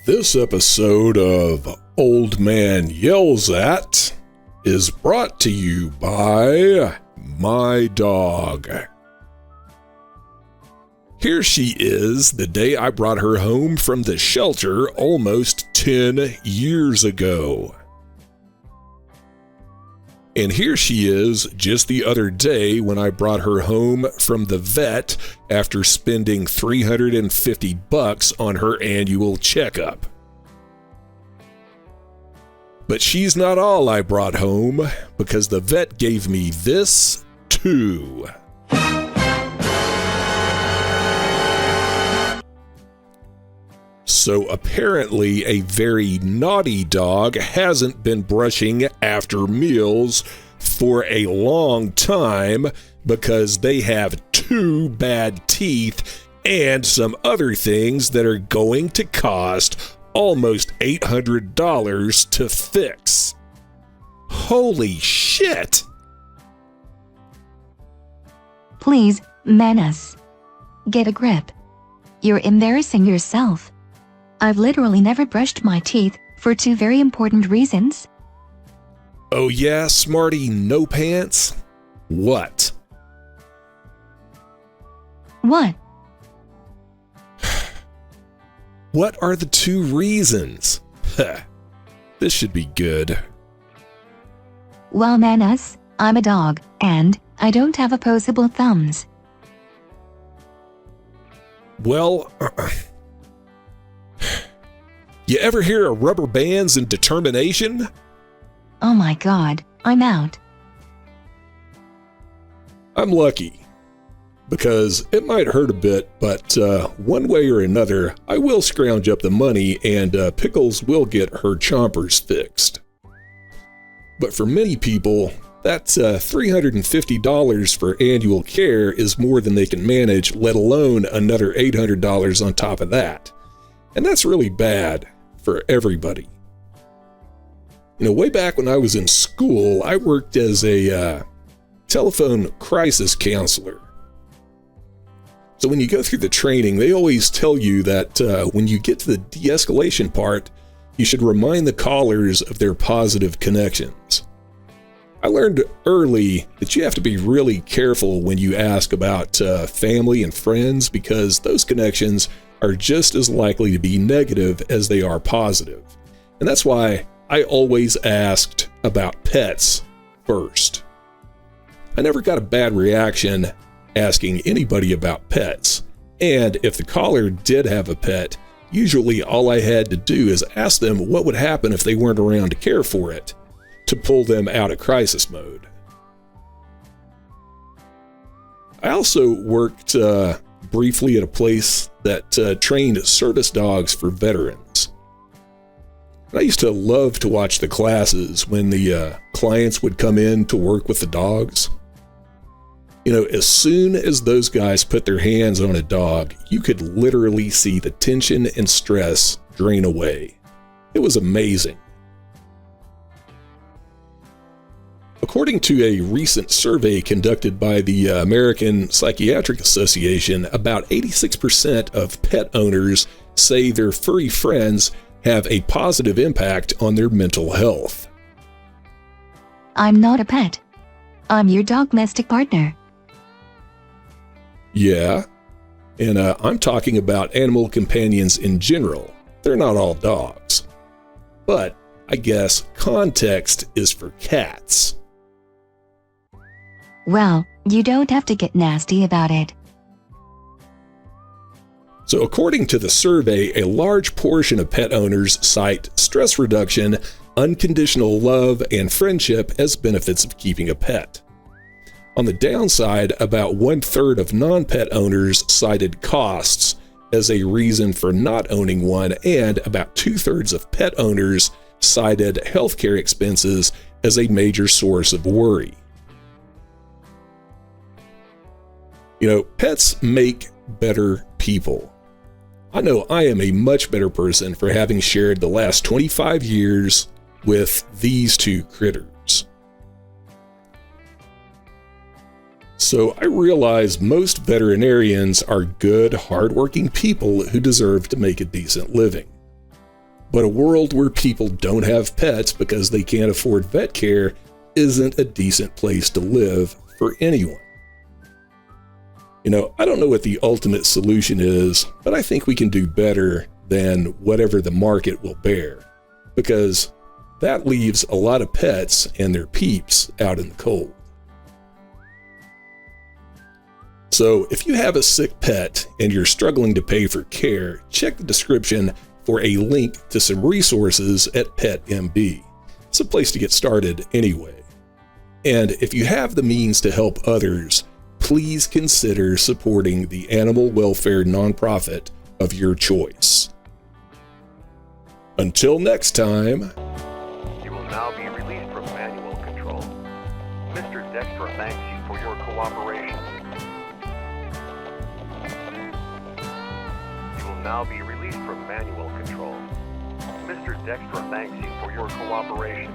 This episode of Old Man Yells At is brought to you by my dog. Here she is the day I brought her home from the shelter almost 10 years ago. And here she is just the other day when I brought her home from the vet after spending $350 on her annual checkup. But she's not all I brought home, because the vet gave me this too. So apparently a very naughty dog hasn't been brushing after meals for a long time because they have 2 bad teeth and some other things that are going to cost almost $800 to fix. Holy shit! Please, Manny, get a grip. You're embarrassing yourself. I've literally never brushed my teeth for 2 very important reasons. Oh yeah, Smarty No Pants? What? What? What are the 2 reasons? This should be good. Well, Manny, I'm a dog, and I don't have opposable thumbs. Well, you ever hear of rubber bands and determination? Oh my god, I'm out. I'm lucky, because it might hurt a bit, but one way or another, I will scrounge up the money and Pickles will get her chompers fixed. But for many people, that's $350 for annual care is more than they can manage, let alone another $800 on top of that. And that's really bad for everybody. You know, way back when I was in school, I worked as a telephone crisis counselor. So when you go through the training, they always tell you that when you get to the de-escalation part, you should remind the callers of their positive connections. I learned early that you have to be really careful when you ask about family and friends, because those connections are just as likely to be negative as they are positive. And that's why I always asked about pets first. I never got a bad reaction asking anybody about pets. And if the caller did have a pet, usually all I had to do is ask them what would happen if they weren't around to care for it, to pull them out of crisis mode. I also worked briefly at a place that trained service dogs for veterans. I used to love to watch the classes when the clients would come in to work with the dogs. You know, as soon as those guys put their hands on a dog, you could literally see the tension and stress drain away. It was amazing. According to a recent survey conducted by the American Psychiatric Association, about 86% of pet owners say their furry friends have a positive impact on their mental health. I'm not a pet. I'm your domestic partner. Yeah, and I'm talking about animal companions in general. They're not all dogs. But I guess context is for cats. Well, you don't have to get nasty about it. So according to the survey, a large portion of pet owners cite stress reduction, unconditional love, and friendship as benefits of keeping a pet. On the downside, about 1/3 of non-pet owners cited costs as a reason for not owning one, and about 2/3 of pet owners cited healthcare expenses as a major source of worry. You know, pets make better people. I know I am a much better person for having shared the last 25 years with these 2 critters. So I realize most veterinarians are good, hardworking people who deserve to make a decent living. But a world where people don't have pets because they can't afford vet care isn't a decent place to live for anyone. I don't know what the ultimate solution is, but I think we can do better than whatever the market will bear, because that leaves a lot of pets and their peeps out in the cold. So if you have a sick pet and you're struggling to pay for care, check the description for a link to some resources at PetMD. It's a place to get started anyway. And if you have the means to help others, please consider supporting the animal welfare nonprofit of your choice. Until next time. You will now be released from manual control. Mr. Dextra thanks you for your cooperation. You will now be released from manual control. Mr. Dextra thanks you for your cooperation.